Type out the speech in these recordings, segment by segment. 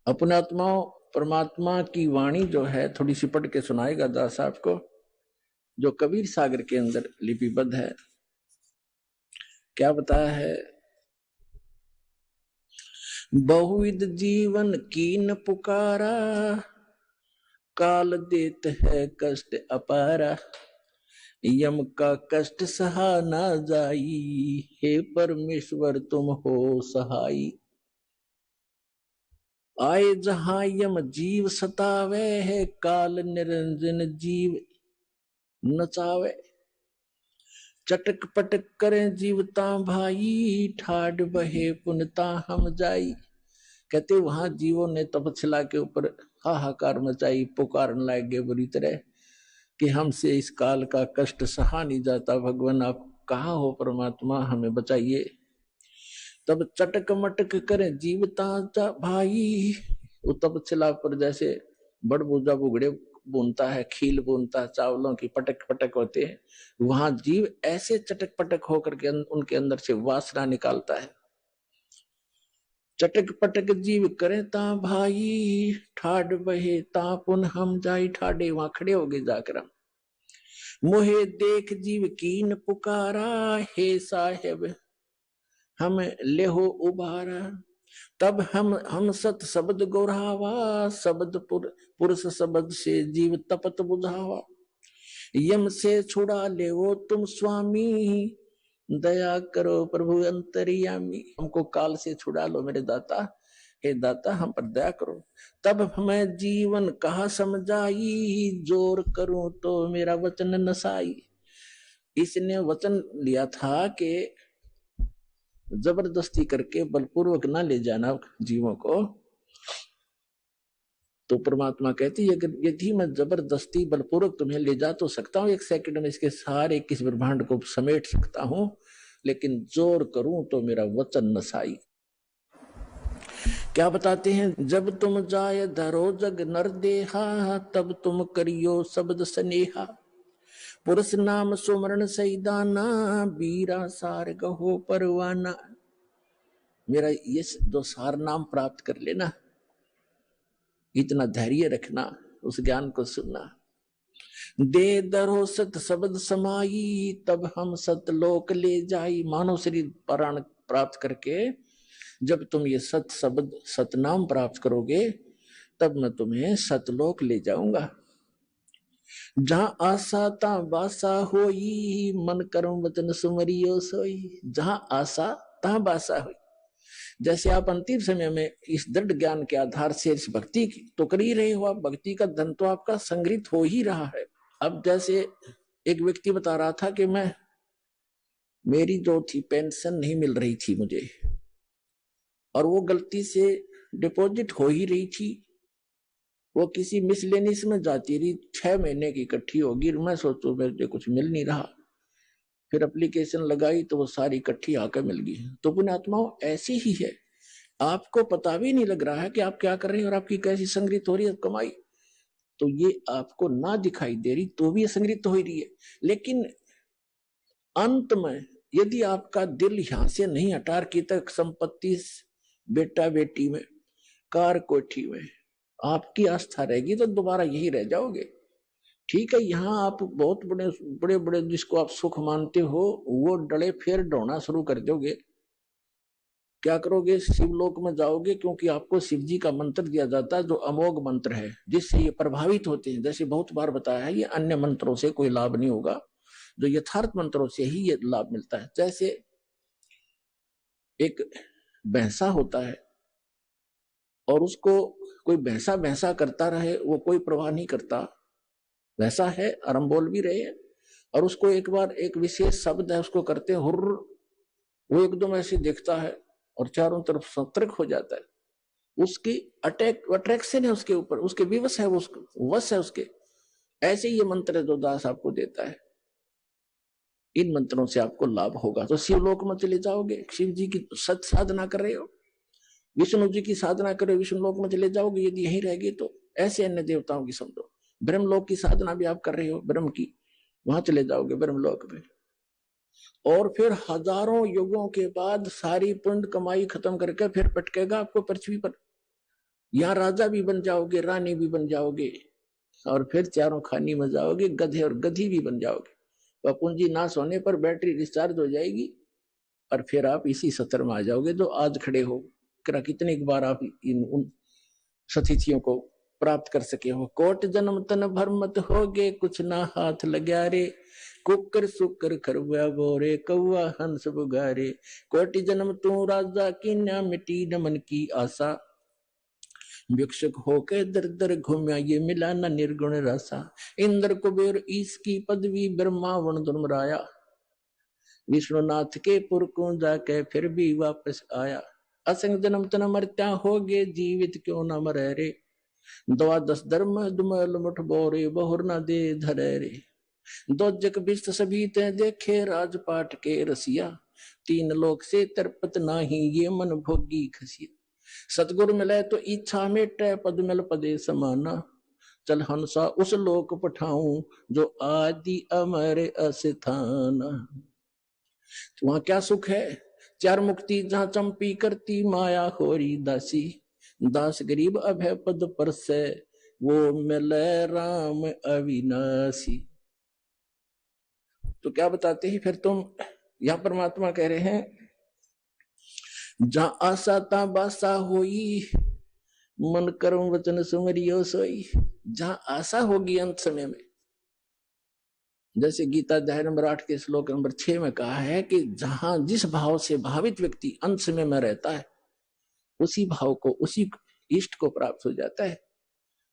अपने आत्माओं परमात्मा की वाणी जो है थोड़ी सी पढ़ के सुनाएगा दास साहब को, जो कबीर सागर के अंदर लिपिबद्ध है। क्या बताया है? बहुविध जीवन कीन पुकारा, काल देत है कष्ट अपारा, यम का कष्ट सहा ना जाई, हे परमेश्वर तुम हो सहाई। आए जहां यम जीव सतावे है, काल निरंजन जीव नचावे। चटक पटक करें जीवता भाई, ठाड बहे पुनता हम जाई। कहते वहां जीवों ने तपछिला के ऊपर हाहाकार मचाई, पुकारने लगे बुरी तरह कि हमसे इस काल का कष्ट सहा नहीं जाता, भगवान आप कहाँ हो, परमात्मा हमें बचाइए। तब चटक मटक करें जीवता भाई, वो तपछिला पर जैसे बड़ बूजा बुगड़े बुनता है, खील बुनता है, चावलों की पटक पटक होते हैं, वहां जीव ऐसे चटक पटक होकर के उनके अंदर से वासना निकालता है। चटक पटक जीव करे ता भाई, ठाड बहे ता पुन हम जाई। ठाडे वहां खड़े हो गए जाकर हम, मोहे देख जीव कीन पुकारा, हे साहेब हम लेहो उबारा। तब हम सत शब्द गोरावा, शब्द पुरुष शब्द से जीव तपत बुझावा। यम से छुड़ा ले वो तुम स्वामी, दया करो प्रभु अंतर्यामी। हमको काल से छुड़ा लो मेरे दाता, हे दाता हम पर दया करो। तब हमें जीवन कहा समझाई, जोर करूं तो मेरा वचन नसाई। इसने वचन लिया था कि जबरदस्ती करके बलपूर्वक ना ले जाना जीवों को। तो परमात्मा कहती है अगर यदि मैं जबरदस्ती बलपूर्वक तुम्हें ले जा तो सकता हूं, एक सेकंड में इसके सारे किस ब्रह्मांड को समेट सकता हूं, लेकिन जोर करूं तो मेरा वचन नसाई। क्या बताते हैं? जब तुम जाय धरो जग नर देहा, तब तुम करियो शब्द स्नेहा। पुरुष नाम सुमरण सैदाना, बीरा सार गहो परवाना। मेरा ये दो सार नाम प्राप्त कर लेना, इतना धैर्य रखना, उस ज्ञान को सुनना। दे दरो सत शब्द समाई, तब हम सतलोक ले जाई। मानव शरीर प्राण प्राप्त करके जब तुम ये सत शब्द सतनाम प्राप्त करोगे, तब मैं तुम्हें सतलोक ले जाऊंगा। जहां आशा ता बासा होई, मन कर्म वचन सुमरियो सोई। जहां आशा तहां बासा हुई। जैसे आप अंतिम समय में इस दृढ़ ज्ञान के आधार से इस भक्ति तो कर ही रहे हो, आप भक्ति का धन तो आपका संग्रहित हो ही रहा है। अब जैसे एक व्यक्ति बता रहा था कि मैं मेरी जो थी पेंशन नहीं मिल रही थी मुझे, और वो गलती से डिपॉजिट हो ही रही थी, वो किसी मिसलेनियस में जाती रही, 6 महीने की इकट्ठी होगी। मैं सोचू मेरे कुछ मिल नहीं रहा, फिर एप्लीकेशन लगाई तो वो सारी इकट्ठी आकर मिल गई। तो पुण्यात्माओं ऐसी ही है, आपको पता भी नहीं लग रहा है कि आप क्या कर रहे हैं और आपकी कैसी संग्रहित हो रही है कमाई। तो ये आपको ना दिखाई दे रही तो भी संग्रहित हो रही है, लेकिन अंत में यदि आपका दिल यहां से नहीं हटा की तक संपत्ति, बेटा बेटी में, कार कोठी में आपकी आस्था रहेगी तो दोबारा यही रह जाओगे। ठीक है, यहाँ आप बहुत बड़े बड़े बड़े जिसको आप सुख मानते हो वो डले फिर ढोना शुरू कर दोगे। क्या करोगे? शिवलोक में जाओगे, क्योंकि आपको शिव जी का मंत्र दिया जाता है जो अमोघ मंत्र है, जिससे ये प्रभावित होते हैं। जैसे बहुत बार बताया है, ये अन्य मंत्रों से कोई लाभ नहीं होगा, जो यथार्थ मंत्रों से ही ये लाभ मिलता है। जैसे एक भैंसा होता है और उसको कोई भैंसा भैंसा करता रहे, वो कोई परवाह नहीं करता, वैसा है, और हम बोल भी रहे हैं। और उसको एक बार एक विशेष शब्द है उसको करते हुर्र, वो एकदम ऐसे देखता है और चारों तरफ सतर्क हो जाता है। उसकी अट्रैक्शन है उसके ऊपर, उसके विवश है, वश है उसके। ऐसे ये मंत्र है जो दास आपको देता है, इन मंत्रों से आपको लाभ होगा। तो शिवलोक में चले जाओगे, शिव जी की सत साधना कर रहे हो, विष्णु जी की साधना कर रहे हो, विष्णु लोक में चले जाओगे। यदि यहीं रहेगी तो ऐसे अन्य देवताओं की समझो। ब्रह्मलोक की साधना भी आप कर रहे हो, ब्रह्म की, वहां चले जाओगे ब्रह्मलोक में। और फिर हजारों युगों के बाद सारी पुण्य कमाई खत्म करके फिर पटकेगा आपको पृथ्वी पर। यहाँ राजा भी बन जाओगे, रानी भी बन जाओगे, और फिर चारों खानी में जाओगे, गधे और गधी भी बन जाओगे। वह पूंजी नाश होने पर बैटरी डिस्चार्ज हो जाएगी और फिर आप इसी सत्र में आ जाओगे जो आज खड़े हो। कितने बार आप इन उन स्थितियों को प्राप्त कर सके हो। कोट जन्म तन भर मत होगे, कुछ ना हाथ लग्या रे, कुकर सुकर खरवा बोरे, कौआ हंस बुगारे। कोटि जन्म तू राजा की ना मिटी न मन की आशा, भिक्षुक होके दर दर घूमया ये मिला न निर्गुण रसा। इंद्र कुबेर ईश की पदवी, ब्रह्मा वन दुर्मराया, विष्णुनाथ के पुर को जाके फिर भी वापस आया। असंग जन्म तन मरत्या होगे, जीवित क्यों न मरे रे, द्वादश धर्म दुमल मुठ बोरे, बहुर न दे धरे रे। दो जग बिस्त सभी ते देखे, राजपाट के रसिया, तीन लोक से तरपत नाही, ये मन भोगी खसिया। सतगुरु मिले तो इच्छा मेटे, पद मिल पदे समाना, चल हंसा उस लोक पठाऊं, जो आदि अमर अस्थाना। तो वहां क्या सुख है? चार मुक्ति जहां चंपी करती, माया होरी दासी, दास गरीब अभय पद पर से, वो मिले राम अविनाशी। तो क्या बताते हैं फिर तुम? यहां परमात्मा कह रहे हैं, जहां आशा ता बासा होई, मन कर्म वचन सुमरियो सोई। जहां आशा होगी अंत समय में, जैसे गीता अध्याय नंबर 8 के श्लोक नंबर 6 में कहा है कि जहां जिस भाव से भावित व्यक्ति अंत समय में रहता है, उसी भाव को, उसी इष्ट को प्राप्त हो जाता है।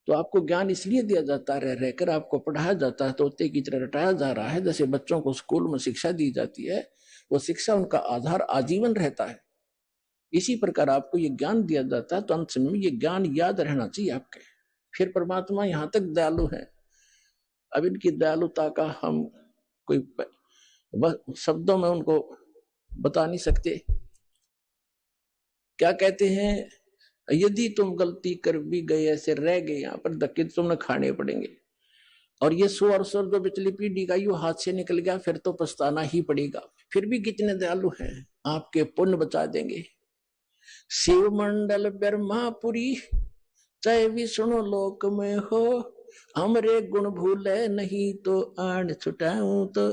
तो आपको ज्ञान इसलिए दिया जाता है, रह रहकर आपको पढ़ाया जाता है, तोते की तरह रटाया जा रहा है। जैसे बच्चों को स्कूल में शिक्षा दी जाती है, वो शिक्षा उनका आधार आजीवन रहता है। इसी प्रकार आपको ये ज्ञान दिया जाता है, तो अंत समय में ये ज्ञान याद रहना चाहिए आपके। फिर परमात्मा यहां तक दयालु है। अब इनकी दयालुता का हम कोई शब्दों में उनको बता नहीं सकते। क्या कहते हैं, यदि तुम गलती कर भी गए, ऐसे रह गए यहाँ पर, धक्के तुमने खाने पड़ेंगे। और ये 100 और 100 जो पिछली पीढ़ी का यू हाथ से निकल गया, फिर तो पछताना ही पड़ेगा। फिर भी कितने दयालु हैं, आपके पुण्य बचा देंगे। शिव मंडल ब्रह्मापुरी, चाहे विष्णु लोक में हो, हमरे गुण भूले नहीं तो आण छुटाऊं। तो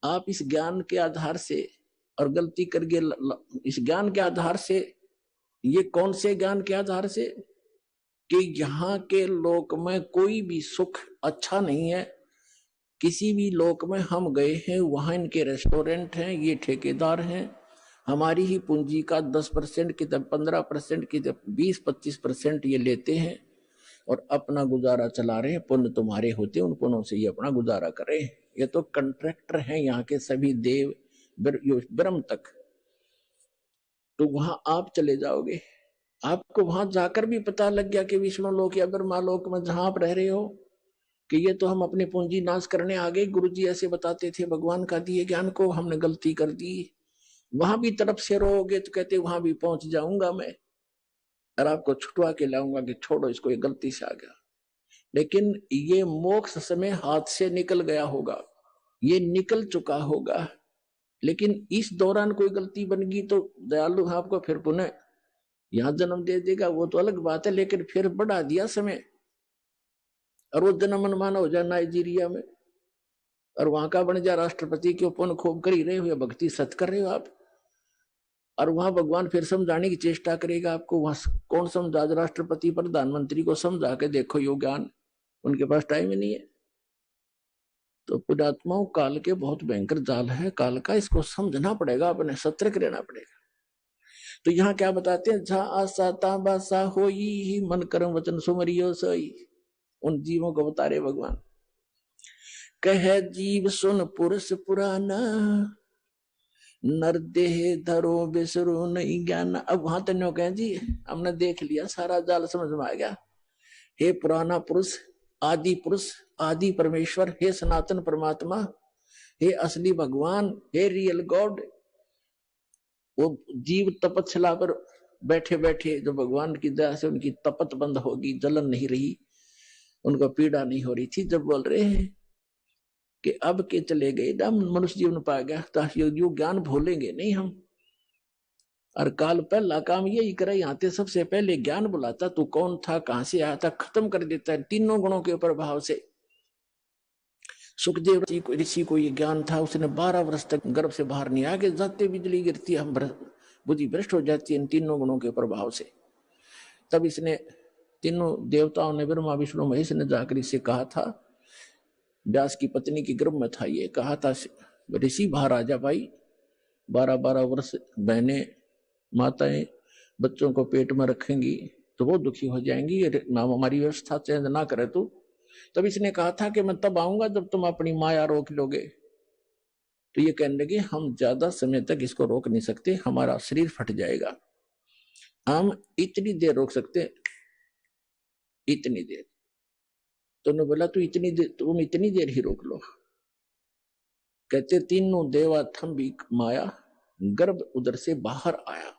आप इस ज्ञान के आधार से, और गलती करके इस ज्ञान के आधार से, ये कौन से ज्ञान के आधार से, कि यहाँ के लोक में कोई भी सुख अच्छा नहीं है। किसी भी लोक में हम गए हैं, वहां इनके रेस्टोरेंट हैं, ये ठेकेदार हैं, हमारी ही पूंजी का 10% की, 15% की, 20-25% ये लेते हैं और अपना गुजारा चला रहे हैं। पुण्य तुम्हारे होते, उन पुण्यों से ये अपना गुजारा कर रहे हैं। ये तो कंट्रैक्टर हैं यहाँ के सभी देव ब्रह्म तक। तो वहां आप चले जाओगे, आपको वहां जाकर भी पता लग गया कि विष्णु लोक या ब्रह्मा लोक में जहां आप रह रहे हो, कि ये तो हम अपनी पूंजी नाश करने आ गए। गुरुजी ऐसे बताते थे, भगवान का दिए ज्ञान को हमने गलती कर दी। वहां भी तरफ से रोगे तो कहते वहां भी पहुंच जाऊंगा मैं, और आपको छुटवा के लाऊंगा कि छोड़ो इसको, ये गलती से आ गया। लेकिन ये मोक्ष समय हाथ से निकल गया होगा, ये निकल चुका होगा। लेकिन इस दौरान कोई गलती बन गई तो दयालु आपको फिर पुनः यहां जन्म दे देगा, वो तो अलग बात है। लेकिन फिर बढ़ा दिया समय, और वो जन्म मनमाना हो जाए नाइजीरिया में, और वहां का बन जाए राष्ट्रपति के पुण्य खूब कर ही रहे हो, भक्ति सत कर रहे हो आप, और वहां भगवान फिर समझाने की चेष्टा करेगा आपको। वहां कौन समझा? राष्ट्रपति प्रधानमंत्री को समझा के देखो, यो ज्ञान उनके पास टाइम ही नहीं है। तो पुण्यात्माओं, काल के बहुत भयंकर जाल है काल का, इसको समझना पड़ेगा, अपने सतर्क रहना पड़ेगा। तो यहाँ क्या बताते हैं, जहां आशा ता बासा होई, मन कर्म वचन सुमरियो सोई। उन जीवों को बता रहे भगवान, कह जीव सुन पुरुष पुराना, नर देह धरो बिसरो नहीं ज्ञान। अब वहां तन्यो कहें जी, हमने देख लिया, सारा जाल समझ में आ गया। हे पुराना पुरुष, आदि पुरुष, आदि परमेश्वर, हे सनातन परमात्मा, हे असली भगवान, हे रियल गॉड। वो जीव तपस्या पर बैठे बैठे जो भगवान की दया से उनकी तपत बंद होगी, जलन नहीं रही, उनको पीड़ा नहीं हो रही थी, जब बोल रहे हैं कि अब के चले गए, मनुष्य जीवन पा गया, तो यो ज्ञान भूलेंगे नहीं हम। और काल पहला काम यही करे, यहाँ ते सबसे पहले ज्ञान बुलाता, तू कौन था, कहां से आया था, खत्म कर देता है तीनों गुणों के प्रभाव से। सुखदेव ऋषि को ये ज्ञान था, उसने 12 वर्ष तक गर्भ से बाहर नहीं, आगे जाते बिजली गिरती, हम बुद्धि भ्रष्ट हो जाती है इन तीनों गुणों के प्रभाव से। तब इसने तीनों देवताओं ने, ब्रह्मा विष्णु महेश ने जाकर इसे कहा था, व्यास की पत्नी की गर्भ में था, ये कहा था ऋषि बाहर आ जा भाई, 12-12 वर्ष बहने माताएं बच्चों को पेट में रखेंगी तो वो दुखी हो जाएंगी, हमारी व्यवस्था चेंज ना करे तो। तब इसने कहा था कि मैं तब आऊंगा जब तुम अपनी माया रोक लोगे। तो ये कहने लगे हम ज्यादा समय तक इसको रोक नहीं सकते, हमारा शरीर फट जाएगा, हम इतनी देर रोक सकते, इतनी देर। तो उन्होंने बोला तुम इतनी देर ही रोक लो। कहते तीनों देवा थम भी माया, गर्भ उधर से बाहर आया,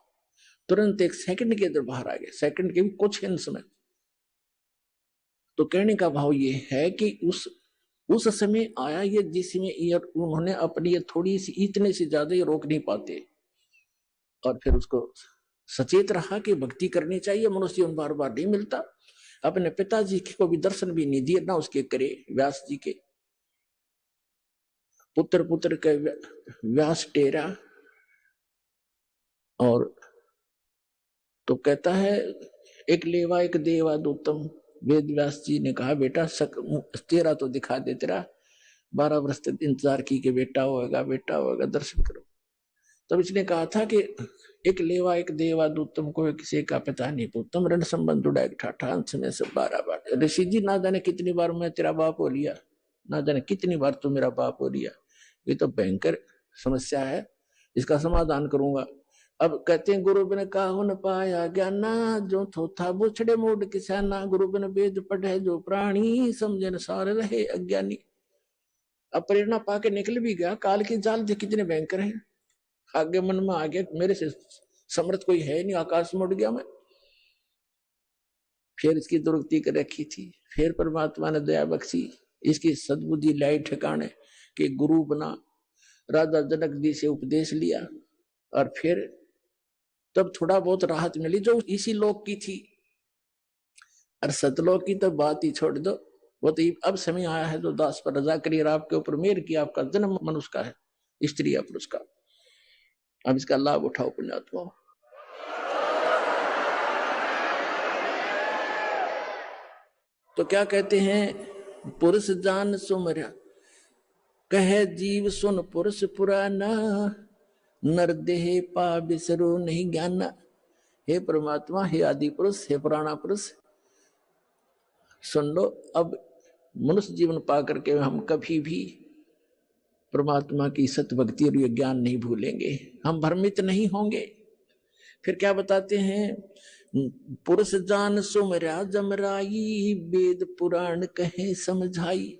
तुरंत 1 सेकंड के अंदर बाहर आ गया, सेकंड के भी कुछ हिंस में। तो कहने का भाव ये है कि उस समय आया ये जिसमें उन्होंने अपनी थोड़ी सी, इतने से ज्यादा ये रोक नहीं पाते, और फिर उसको सचेत रहा कि भक्ति करनी चाहिए, मनुष्य बार बार नहीं मिलता। अपने पिताजी को भी दर्शन भी नहीं दिए, ना उसके करे व्यास जी के पुत्र के व्यास टेरा। और तो कहता है एक लेवा एक देवा दूतम, वेद व्यास जी ने कहा बेटा तेरा तो दिखा दे, तेरा 12 वर्ष तक इंतजार की कि बेटा होगा दर्शन करो। तब इसने कहा था कि एक लेवा एक देवा दूतम, को किसी का पिता नहीं पूतम, रण संबंध उड़ा ठाठा अंश में से 12 बार। ऋषि जी ना जाने कितनी बार मैं तेरा बाप हो लिया, ना जाने कितनी बार तू मेरा बाप हो लिया, ये तो भयंकर समस्या है, इसका समाधान करूंगा। अब कहते हैं गुरु बिन काहु न पाया ज्ञाना, जो थोथा बुछड़े मूड किसाना, गुरु बिन वेद पढ़े जो प्राणी, समझे न सार रहे अज्ञानी। अब प्रेरणा पाके निकल भी गया, काल की जाल थे कितने भयंकर हैं, आगे मन में आ गया मेरे से समर्थ कोई है नहीं, आकाश में उड़ गया मैं। फिर इसकी दुर्गति कर रखी थी, फिर परमात्मा ने दया बख्शी, इसकी सद्बुद्धि लाई ठिकाने कि गुरु बना, राजा जनक जी से उपदेश लिया, और फिर तब थोड़ा बहुत राहत मिली जो इसी लोक की थी। और सतलोक की तो बात ही छोड़ दो, वो तो अब समय आया है जो दास पर रजा करिए, आपके ऊपर मेहर की, आपका जन्म मनुष्य का है, स्त्री या पुरुष का। अब इसका लाभ उठाओ पुण्यात्मा। तो क्या कहते हैं, पुरुष जान सुमरा, कहे जीव सुन पुरुष पुराना, नर देह पा बिसरो नहीं ज्ञाना। हे परमात्मा, हे आदि पुरुष, हे पुराना पुरुष, सुन लो, अब मनुष्य जीवन पा करके हम कभी भी परमात्मा की सत्य भक्ति और ज्ञान नहीं भूलेंगे, हम भ्रमित नहीं होंगे। फिर क्या बताते हैं, पुरुष जान सुमरा जमराई, वेद पुराण कहे समझाई।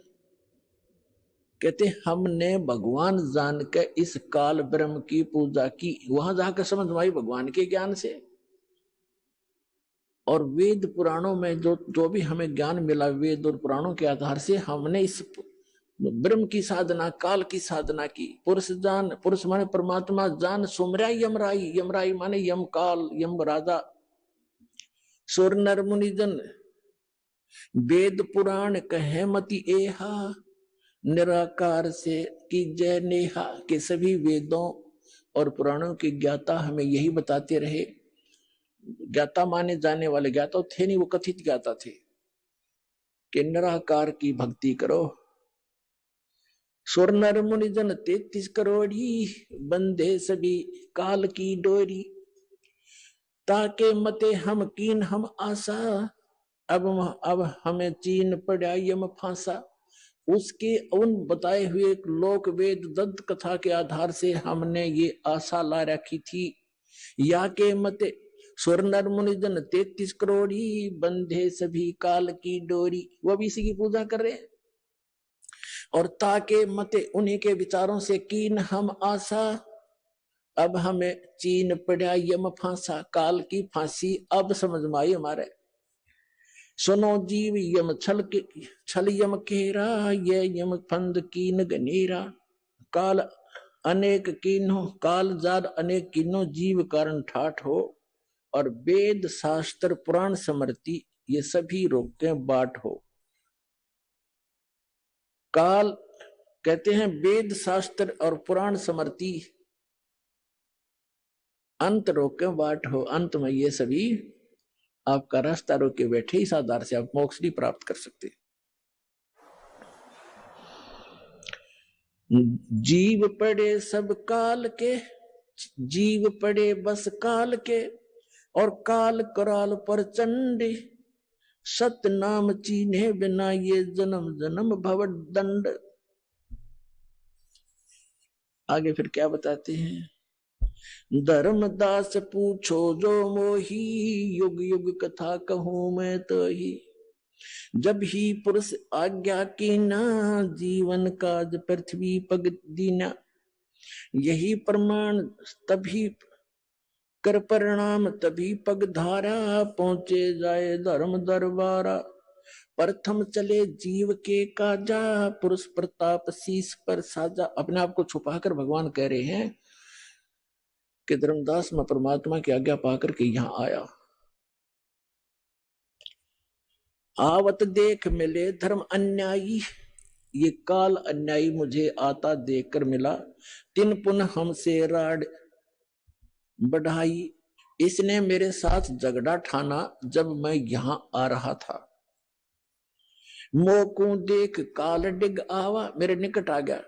कहते हमने भगवान जान के इस काल ब्रह्म की पूजा की, वहां जाकर समझ में आई भगवान के ज्ञान से। और वेद पुराणों में जो भी हमें ज्ञान मिला, वेद और पुराणों के आधार से हमने इस ब्रह्म की साधना, काल की साधना की। पुरुष जान, पुरुष माने परमात्मा, जान सुमराई यमराई, यमराई माने यम काल, यम राजा, सुर नर मुनिजन, वेद पुराण कहे मति एहा, निराकार से की जय नेहा। के सभी वेदों और पुराणों के ज्ञाता हमें यही बताते रहे, ज्ञाता माने जाने वाले, ज्ञाता थे नहीं, वो कथित ज्ञाता थे, कि निराकार की भक्ति करो। सुर नर मुनिजन 33 करोड़ी, बंदे सभी काल की डोरी, ताके मते हम कीन हम आशा, अब हमें चीन पड़ा यम फांसा। उसके उन बताए हुए लोक वेद दंत कथा के आधार से हमने ये आशा ला रखी थी, या के मते सुर नर मुनिजन 33 करोड़ी, बंधे सभी काल की डोरी, वो भी इसी की पूजा कर रहे हैं। और ताके मते उन्हीं के विचारों से कीन हम आशा, अब हमें चीन पड़ा यम फांसा, काल की फांसी अब समझ में आई हमारे। सुनो जीव यम छल यम केरा, ये यम फंद कीन गनेरा। काल अनेक कीन्हो काल जार अनेक कीन्हो जीव कारण ठाठ हो, और वेद शास्त्र पुराण स्मृति ये सभी रोके बाट हो। काल कहते हैं वेद शास्त्र और पुराण स्मृति अंत रोके बाट हो, अंत में ये सभी आपका रास्ता रोके बैठे, इस आधार से आप मोक्ष नहीं प्राप्त कर सकते। जीव पड़े सब काल के, जीव पड़े बस काल के, और काल कराल पर चंडी, सत नाम चीन्हे बिना ये जन्म जन्म भव दंड। आगे फिर क्या बताते हैं, धर्मदास पूछो जो मोही, युग युग कथा कहूं मैं तो ही। जब ही पुरुष आज्ञा की ना, जीवन काज पृथ्वी पग दीना। यही प्रमाण तभी कर परिणाम तभी पग धारा, पहुंचे जाए धर्म दरबारा। प्रथम चले जीव के काजा, पुरुष प्रताप शीश पर साजा। अपने आप को छुपाकर भगवान कह रहे हैं कि धर्मदास मैं परमात्मा की आज्ञा पाकर के यहां आया। आवत देख मिले धर्म अन्यायी, ये काल अन्यायी मुझे आता देखकर मिला। तिन पुनः हमसे राड बढ़ाई, इसने मेरे साथ झगड़ा ठाना जब मैं यहां आ रहा था। मोकू देख काल डिग आवा, मेरे निकट आ गया,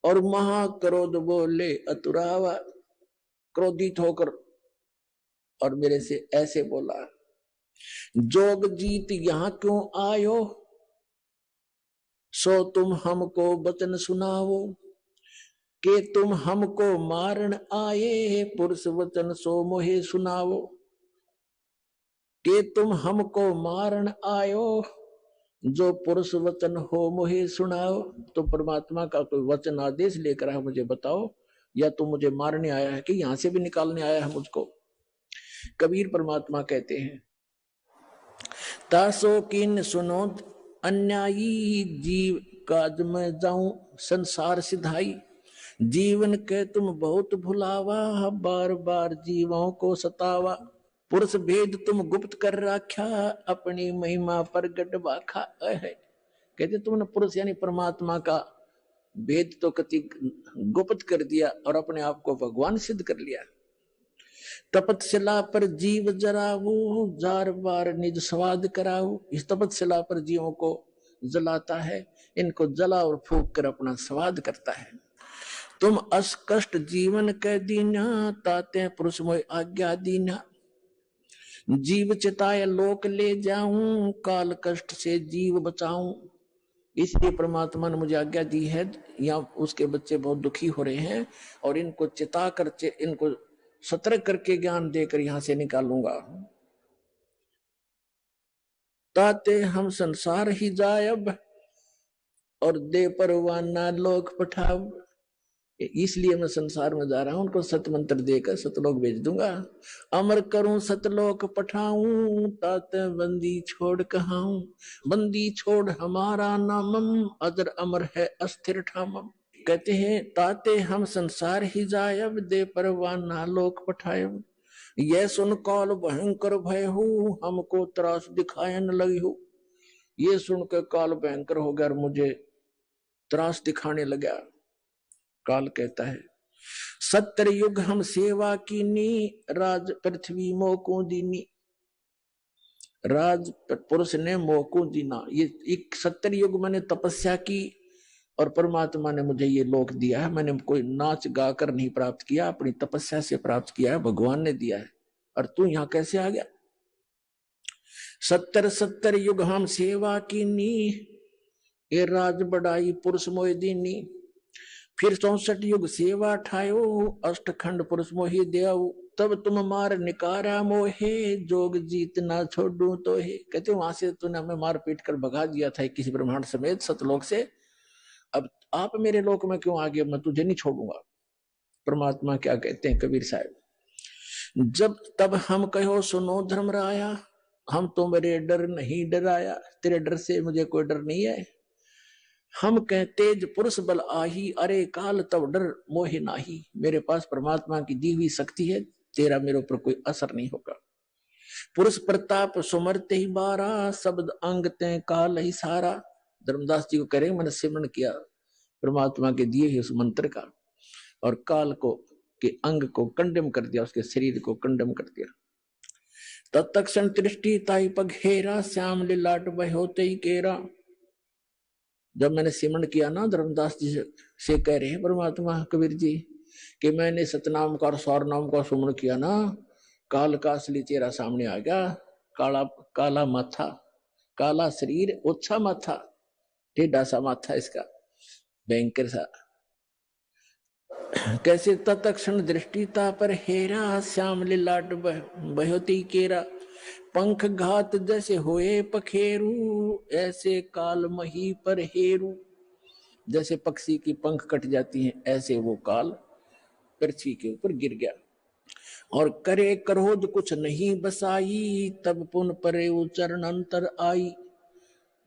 और महाक्रोध बोले अतुरावा, क्रोधित होकर और मेरे से ऐसे बोला, जोग जीत यहां क्यों आयो, सो तुम हमको वचन सुनाओ। कि तुम हमको मारन आए, पुरुष वचन सो मोहे सुनाओ। कि तुम हमको मारन आयो, जो पुरुष वचन हो मोहे सुनाओ। तो परमात्मा का कोई वचन आदेश लेकर है, मुझे बताओ, या तुम मुझे मारने आया है कि यहां से भी निकालने आया है मुझको। कबीर परमात्मा कहते हैं, तासो किन सुनो अन्यायी, जीव काज में जाऊं संसार सिधाई। जीवन के तुम बहुत भुलावा, बार बार जीवों को सतावा। पुरुष भेद तुम गुप्त कर राख्या, अपनी महिमा प्रगट बाखा है। कहते तुमने पुरुष यानी परमात्मा का भेद तो कति गुप्त कर दिया और अपने आप को भगवान सिद्ध कर लिया। तपतशिला पर जीव जराऊ, जार बार निज स्वाद कराऊ। इस तपतशिला पर जीवों को जलाता है, इनको जला और फूक कर अपना स्वाद करता है। तुम अस कष्ट जीवन के दीना, ताते पुरुष मोय आज्ञा दीना। जीव चिताए लोक ले जाऊं, काल कष्ट से जीव बचाऊं। इसलिए परमात्मा ने मुझे आज्ञा दी है, या उसके बच्चे बहुत दुखी हो रहे हैं, और इनको चिता कर, इनको सतर्क करके ज्ञान देकर यहां से निकालूंगा। ताते हम संसार ही जायब, और दे परवाना लोक पठाव। इसलिए मैं संसार में जा रहा हूं, उनको सत मंत्र देकर सतलोक भेज दूंगा। अमर करूं सतलोक पठाऊं, ताते बंदी छोड़ कहाऊं। बंदी छोड़ हमारा नामम, अजर अमर है अस्थिर ठामम। कहते हैं, ताते हम संसार ही जायब, दे परवाना लोक पठायब। यह सुन काल भयंकर भय हो, हमको त्रास दिखायन लगी हो। ये सुनकर काल भयंकर हो गया और मुझे त्रास दिखाने लगा। काल कहता है, 70 युग हम सेवा कीनी, राज पृथ्वी मोको दीनी। राज पुरुष ने मोको दीना, ये 70 युग मैंने तपस्या की और परमात्मा ने मुझे ये लोक दिया है। मैंने कोई नाच गाकर नहीं प्राप्त किया, अपनी तपस्या से प्राप्त किया है, भगवान ने दिया है। और तू यहां कैसे आ गया? 70 युग हम सेवा कीनी, ये राज बढ़ाई पुरुष मोह दीनी। फिर 64 युग सेवा ठायो, अष्टखंड पुरुष मोहि देव। तब तुम मार निकारा मोहे, जोग जीत ना छोड़ू तो है। कहते वहां से तूने हमें मार पीट कर भगा दिया था किसी ब्रह्मांड समेत सतलोक से, अब आप मेरे लोक में क्यों आ गए? मैं तुझे नहीं छोड़ूंगा। परमात्मा क्या कहते हैं कबीर साहब, जब तब हम कहो सुनो धर्मराया, हम तो मेरे डर नहीं डराया। तेरे डर से मुझे कोई डर नहीं है। हम कह तेज पुरुष बल आही, अरे काल तब डर मोहे नाही। मेरे पास परमात्मा की दी हुई शक्ति है, तेरा मेरे ऊपर कोई असर नहीं होगा। पुरुष प्रताप सुमरते ही बारा, शब्द अंग ते काल ही सारा। धर्मदास जी को कह रहे मैंने सिमरण किया परमात्मा के दिए हुए उस मंत्र का, और काल को के अंग को कंडम कर दिया, उसके शरीर को कंडम कर दिया। तत्क्षण दृष्टि ताई पघेरा, श्याम लाट बह होते ही केरा। जब मैंने सिमरण किया ना, धर्मदास जी से कह रहे हैं परमात्मा कबीर जी कि मैंने सतनाम का और सौर नाम का सुमरण किया ना, काल का असली चेहरा सामने आ गया। काला काला माथा, काला शरीर, ओछा माथा, टेढ़ा सा माथा इसका, भयंकर सा। कैसे तत्क्षण दृष्टि ता पर हेरा, श्याम लाट बहोती केरा। पंख घात जैसे होए पखेरू, ऐसे काल मही पर हेरू। जैसे पक्षी की पंख कट जाती हैं, ऐसे वो काल पृथ्वी के ऊपर गिर गया। और करे क्रोध कुछ नहीं बसाई, तब पुन परे चरण अंतर आई।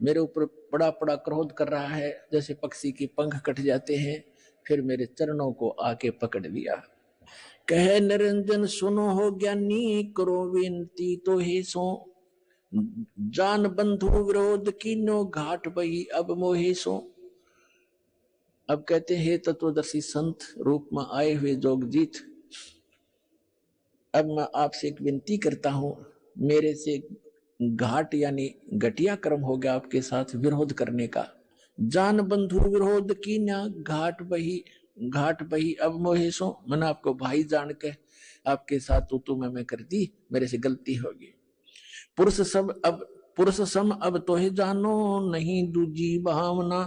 मेरे ऊपर बड़ा बड़ा क्रोध कर रहा है, जैसे पक्षी की पंख कट जाते हैं, फिर मेरे चरणों को आके पकड़ लिया। कहे निरंजन सुनो हो ज्ञानी, करो विनती तो हे सो। जान बंधु विरोध कीनो, घाट बही अब मोहे सो। अब कहते हैं तत्वदर्शी संत रूप में आए हुए जोगजीत, अब मैं आपसे एक विनती करता हूं, मेरे से घाट यानी घटिया कर्म हो गया आपके साथ विरोध करने का। जान बंधु विरोध की ना, घाट बही अब मोहे सो। मैंने आपको भाई जान के आपके साथ तू मैं कर दी, मेरे से गलती होगी। पुरुष सम अब तो ही जानो, नहीं दूजी भावना।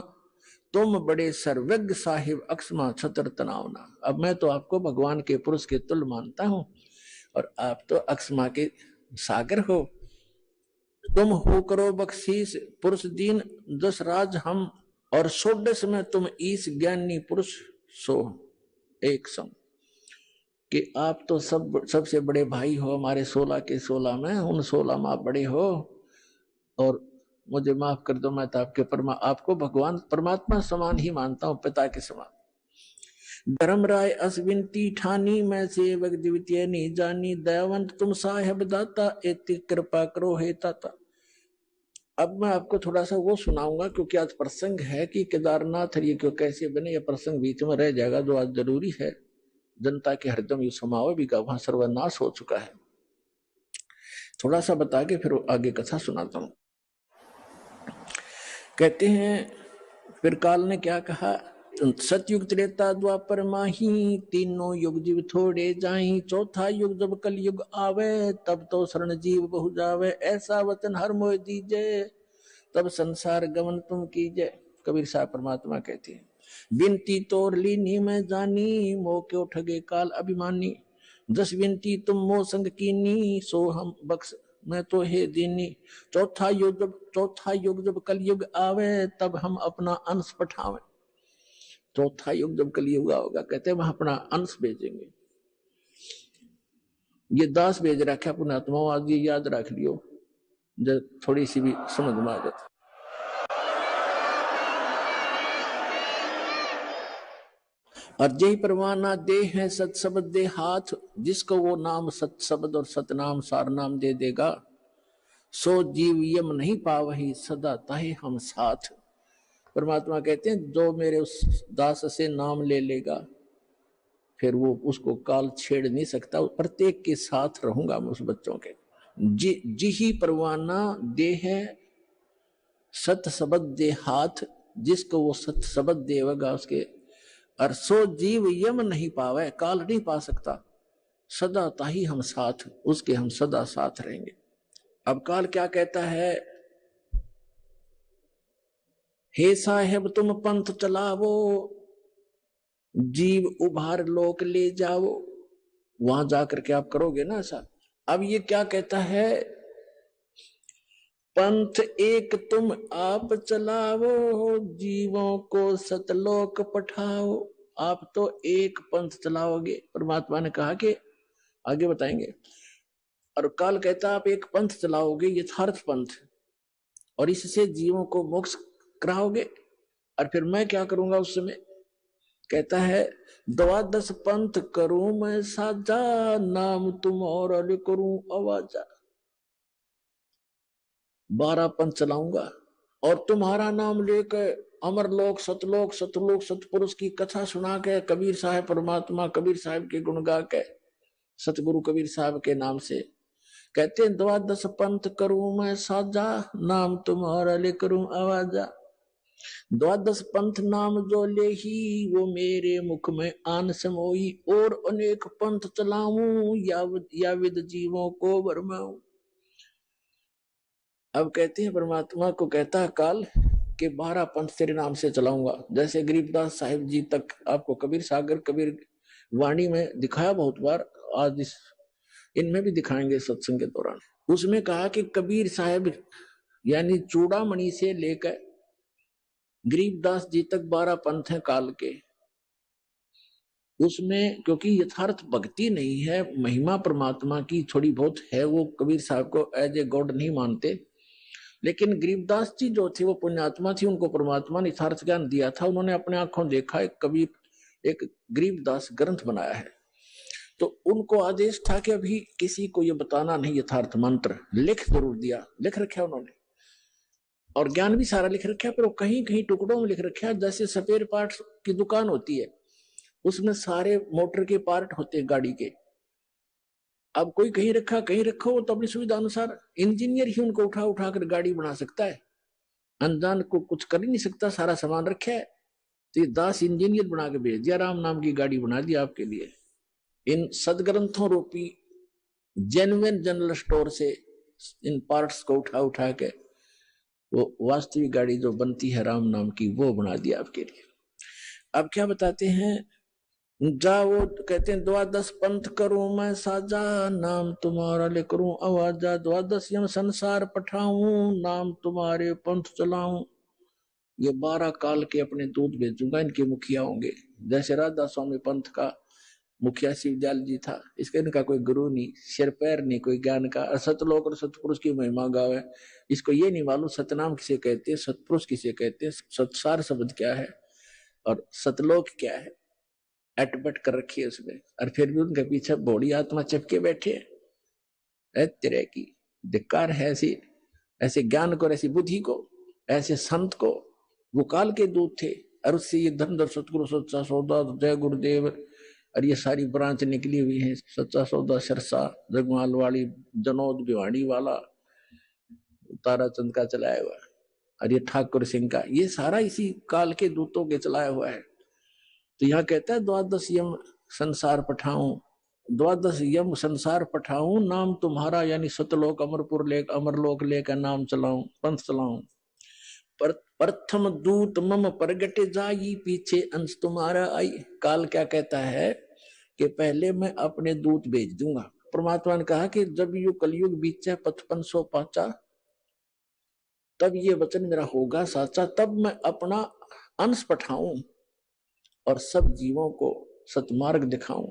तुम बड़े सर्वज्ञ साहिब, अक्षमा छतर तनावना। अब मैं तो आपको भगवान के पुरुष के तुल्य मानता हूं, और आप तो अक्षमा के सागर हो। तुम हो करो बख्शीश पुरुष दीन, दस राज हम, और षोडश में तुम ईश ज्ञानी पुरुष सो एक सम। कि आप तो सबसे बड़े भाई हो, हमारे 16 के 16 में, उन 16 में आप बड़े हो, और मुझे माफ कर दो, मैं तो आपको भगवान परमात्मा समान ही मानता हूं, पिता के समान। धर्म राय असविनती ठानी, मैं सेवक द्वितीय नहीं जानी। दयावंत तुम साहेब दाता, एति कृपा करो हे ताता। अब मैं आपको थोड़ा सा वो सुनाऊंगा, क्योंकि आज प्रसंग है कि केदारनाथ ये क्यों कैसे बने, ये प्रसंग बीच में रह जाएगा जो आज जरूरी है। जनता के हरदम ये समाव भी का वहां सर्वनाश हो चुका है। थोड़ा सा बता के फिर आगे कथा सुनाता हूं। कहते हैं फिर काल ने क्या कहा, सतयुग त्रेता द्वापर माही, तीनों युग जीव थोड़े जाही। चौथा युग जब कल युग आवे, तब तो शरण जीव बहु जावे। ऐसा वचन हर मोह दीजे, तब संसार गमन तुम कीजे। कबीर साहब परमात्मा कहते हैं, विनती तोर लीनी में जानी, मोह क्यों ठगे काल अभिमानी। दस विनती तुम मोह संग कीनी, सो हम बख्श मैं तो हे दीनी। चौथा युग जब कल युग आवे, तब हम अपना अंश पठावे। चौथा युग जब कल युग होगा, कहते हैं वहां अपना अंश भेजेंगे। ये दास भेज रखा पुणात्मा, आज ये याद रख लियो, जब थोड़ी सी भी समझ में आ जाती। और जय परवाना दे है सत शब्द दे हाथ, जिसको वो नाम सत शब्द और सतनाम सार नाम दे देगा, सो जीव यम नहीं पावही, सदा ताहे हम साथ। परमात्मा कहते हैं जो मेरे उस दास से नाम ले लेगा, फिर वो उसको काल छेड़ नहीं सकता, प्रत्येक के साथ रहूंगा मैं उस बच्चों के। जी ही परवाना दे है सत शब्द दे हाथ, जिसको वो सत शब्द देगा उसके, और सो जीव यम नहीं पावे, काल नहीं पा सकता, सदा ताही हम साथ, उसके हम सदा साथ रहेंगे। अब काल क्या कहता है, हे साहेब तुम पंथ चलावो, जीव उभार लोक ले जाओ। वहां जाकर के आप करोगे ना ऐसा। अब ये क्या कहता है, पंथ एक तुम आप चलाओ, जीवों को सतलोक पठाओ। आप तो एक पंथ चलाओगे, परमात्मा ने कहा कि आगे बताएंगे। और काल कहता आप एक पंथ चलाओगे, यथार्थ पंथ, और इससे जीवों को मोक्ष कराओगे। और फिर मैं क्या करूंगा उस समय? कहता है द्वादश पंथ करूं मैं साजा, नाम तुम्हारा ले करूं आवाजा। 12 पंथ चलाऊंगा और तुम्हारा नाम लेकर अमरलोक सतलोक सतलोक सतपुरुष की कथा सुना के, कबीर साहब परमात्मा कबीर साहब के गुण गा के, सतगुरु कबीर साहब के नाम से कहते हैं द्वादश पंथ करूं मैं साजा, नाम तुम्हारा ले करूं आवाजा। द्वादश पंथ नाम जो ले ही, वो मेरे मुख में आन समोई, और अनेक पंथ चलाऊं या विद जीवों को भरमाऊं। अब कहते हैं परमात्मा को कहता है काल के 12 पंथ तेरे नाम से चलाऊंगा। जैसे गरीबदास साहिब जी तक आपको कबीर सागर कबीर वाणी में दिखाया बहुत बार, आज इनमें भी दिखाएंगे सत्संग के दौरान। उसमें कहा कि कबीर साहब यानी चूड़ामणि से लेकर गरीबदास जी तक 12 पंथ हैं काल के। उसमें क्योंकि यथार्थ भक्ति नहीं है, महिमा परमात्मा की थोड़ी बहुत है, वो कबीर साहब को एज ए गॉड नहीं मानते। लेकिन गरीबदास जी जो थे वो पुण्यात्मा थी, उनको परमात्मा ने यथार्थ ज्ञान दिया था। उन्होंने अपने आंखों देखा एक कबीर एक गरीबदास ग्रंथ बनाया है, तो उनको आदेश था कि अभी किसी को ये बताना नहीं यथार्थ मंत्र। लिख जरूर दिया, लिख रखा उन्होंने, और ज्ञान भी सारा लिख रखा है, पर वो कहीं कहीं टुकड़ों में लिख रखा है। जैसे स्पेयर पार्ट की दुकान होती है, उसमें सारे मोटर के पार्ट होते हैं गाड़ी के। अब कोई कहीं रखा कहीं रखो, वो तो अपनी सुविधा अनुसार इंजीनियर ही उनको उठा उठा कर गाड़ी बना सकता है, अनजान को कुछ कर ही नहीं सकता। सारा सामान रखा है, तो ये दास इंजीनियर बना के भेज दिया, राम नाम की गाड़ी बना दी आपके लिए। इन सदग्रंथों रूपी जेन्युइन जनरल स्टोर से इन पार्ट्स को उठा उठा के वो वास्तविक गाड़ी जो बनती है राम नाम की, वो बना दिया आपके लिए। अब क्या बताते हैं, जाओ कहते हैं द्वादश पंथ करूं मैं साजा, नाम तुम्हारा ले करूं आवाजा। द्वादश यम संसार पठाऊं, नाम तुम्हारे पंथ चलाऊं। ये 12 काल के अपने दूत भेजूंगा, इनके मुखिया होंगे। जैसे राधा स्वामी पंथ का मुखिया शिवदयाल जी था, इसका इनका कोई गुरु नहीं, सिर पैर नहीं कोई ज्ञान का। सतलोक और सतपुरुष की महिमा गावे, इसको ये नहीं मालूम सतनाम किसे कहते हैं, सतपुरुष किसे कहते हैं, सत्सार शब्द क्या है और सतलोक क्या है, अटपट कर रखी है उसमें। और फिर भी उनके पीछे बौड़ी आत्मा चिपके बैठे है। तेरे की धिक्कार है ऐसी ऐसे ज्ञान को, ऐसी बुद्धि को, ऐसे संत को। वो काल के दूत थे, और उससे ये धनधर सतगुरु सच्चा सौदा जय गुरुदेव और ये सारी ब्रांच निकली हुई है। सच्चा सौदा सरसा जगमाल वाली जनोद भिवाड़ी वाला तारा चंद का चलाया हुआ, और ये ठाकुर सिंह का, ये सारा इसी काल के दूतों के चलाया हुआ है। तो यहाँ कहता है द्वादश यम संसार पठाऊं, द्वादश यम संसार पठाऊं, नाम तुम्हारा यानी सतलोक अमरपुर लेक अमरलोक लेकर नाम चलाऊं, पंथ चलाऊं। प्रथम दूत मम प्रगट जाई, पीछे अंश तुम्हारा आई। काल क्या कहता है कि पहले मैं अपने दूत भेज दूंगा। परमात्मा ने कहा कि जब युग कलयुग बीचे पचपन सौ पाचा, तब ये वचन मेरा होगा साचा, तब मैं अपना अंश पठाऊं और सब जीवों को सतमार्ग दिखाऊं।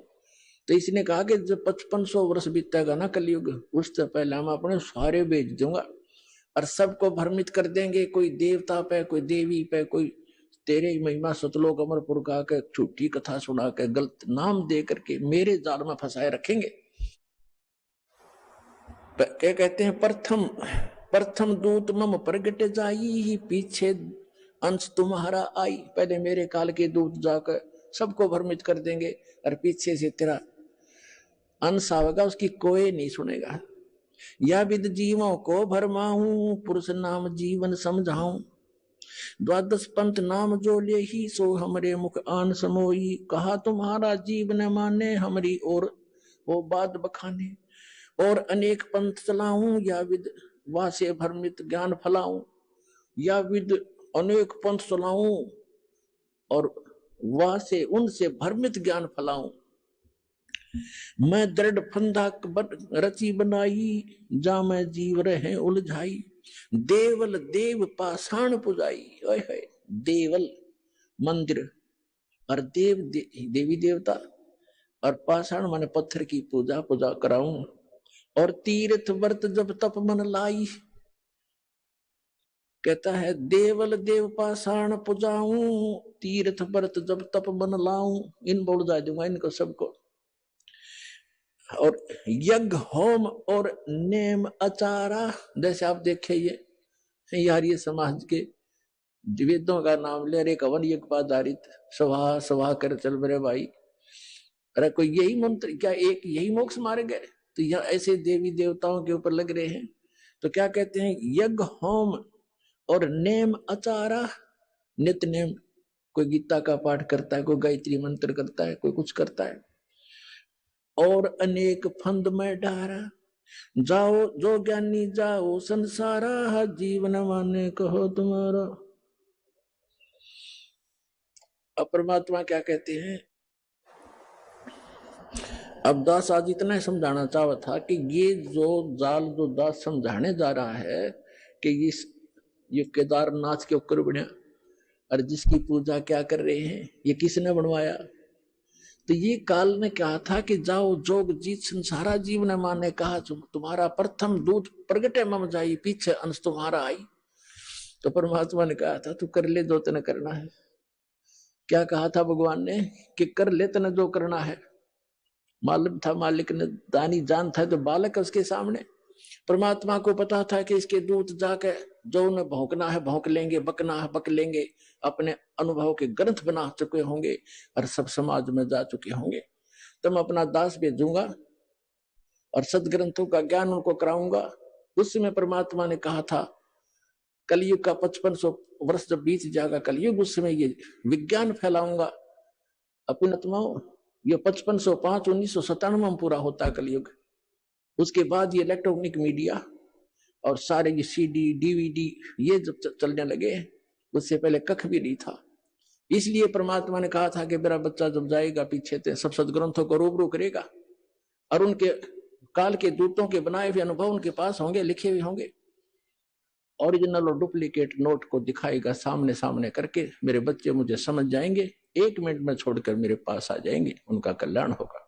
तो इसने कहा कि जब 5500 वर्ष बीतेगा ना कलयुग, उससे पहले हम अपने सारे भेज दूंगा और सबको भ्रमित कर देंगे। कोई देवता पे, कोई देवी पे, कोई तेरे ही महिमा सतलोक अमरपुर का के झूठी कथा सुना के गलत नाम दे करके मेरे जाल में फंसाए रखेंगे। क्या कहते हैं, प्रथम दूत मम प्रगट जाई, पीछे अंश तुम्हारा आई। पहले मेरे काल के दूत जाकर सबको भ्रमित कर देंगे, और पीछे से तेरा अंश आवेगा, उसकी कोई नहीं सुनेगा। या विद जीवों को भरमाऊं, पुरुष नाम जीवन समझाऊं। द्वादश पंथ नाम जो ले ही, सो हमरे मुख आन समोई। कहा तुम्हारा जीव न माने, हमरी और वो बात बखाने। और अनेक पंथ चलाऊं, या विद वासे भ्रमित ज्ञान फलाऊं। या विद अनेक पंथ चलाऊं और वासे उनसे भ्रमित ज्ञान फलाऊं। मैं दृढ़ फंदा रची बनाई, जा मैं जीव रहे उलझाई। देवल देव पाषाण पुजाई। देवल मंदिर और देवी देवता, और पाषाण माने पत्थर की पूजा कराऊं। और तीर्थ व्रत जब तप मन लाई, कहता है देवल देव पाषाण पुजाऊं, तीर्थ व्रत जब तप बन लाऊं। इन बोल जा दूंगा इनको सबको। और यज्ञ होम और नेम आचारा, जैसे आप देखे ये यार ये समाज के वेदों का नाम ले रे, कवन यज्ञ पर आधारित सभा सभा कर चल मेरे भाई। अरे कोई यही मंत्र क्या, एक यही मोक्ष मार्ग है? तो यह ऐसे देवी देवताओं के ऊपर लग रहे हैं। तो क्या कहते हैं, यज्ञ होम और नेम आचारा, नित्य नेम। कोई गीता का पाठ करता है, कोई गायत्री मंत्र करता है, कोई कुछ करता है। और अनेक फंद में डारा, जाओ जो ज्ञानी जाओ संसारा, जीवन माने कहो तुम्हारा। अब परमात्मा क्या कहते हैं, अब दास आज इतना समझाना चाहता था कि ये जो जाल जो दास समझाने जा रहा है कि ये केदारनाथ के ऊपर बना और जिसकी पूजा क्या कर रहे हैं, ये किसने बनवाया? तो ये काल ने कहा था कि जाओ जोग जीत संसारा जीवन माने कहा, तुम्हारा प्रथम दूत प्रगटे मम जाई, पीछे अंश तुम्हारा आई। तो परमात्मा ने कहा था तू कर ले जो तने करना है। क्या कहा था भगवान ने कि कर ले तने जो करना है। मालूम था मालिक ने, दानी जान था जो बालक उसके सामने। परमात्मा को पता था कि इसके दूत जाके जो उन्हें भौंकना है भौंक लेंगे, बकना है बक लेंगे, अपने अनुभव के ग्रंथ बना चुके होंगे और सब समाज में जा चुके होंगे। तो मैं अपना दास भेजूंगा और सदग्रंथों का ज्ञान उनको कराऊंगा। उसमें परमात्मा ने कहा था कलयुग का 5500 वर्ष जब बीत जाएगा कलयुग, उस समय ये विज्ञान फैलाऊंगा अपनी आत्माओं। ये 5505 1997 में पूरा होता है कलयुग। उसके बाद ये इलेक्ट्रॉनिक मीडिया और सारे ये सीडी डीवीडी ये जब चलने लगे, उससे पहले कख भी नहीं था। इसलिए परमात्मा ने कहा था कि मेरा बच्चा जब जाएगा पीछे से सब सदग्रंथों को रूबरू करेगा और उनके काल के दूतों के बनाए हुए अनुभव उनके पास होंगे, लिखे हुए होंगे। ओरिजिनल और डुप्लीकेट नोट को दिखाएगा सामने सामने करके। मेरे बच्चे मुझे समझ जाएंगे, 1 मिनट में छोड़कर मेरे पास आ जाएंगे, उनका कल्याण होगा।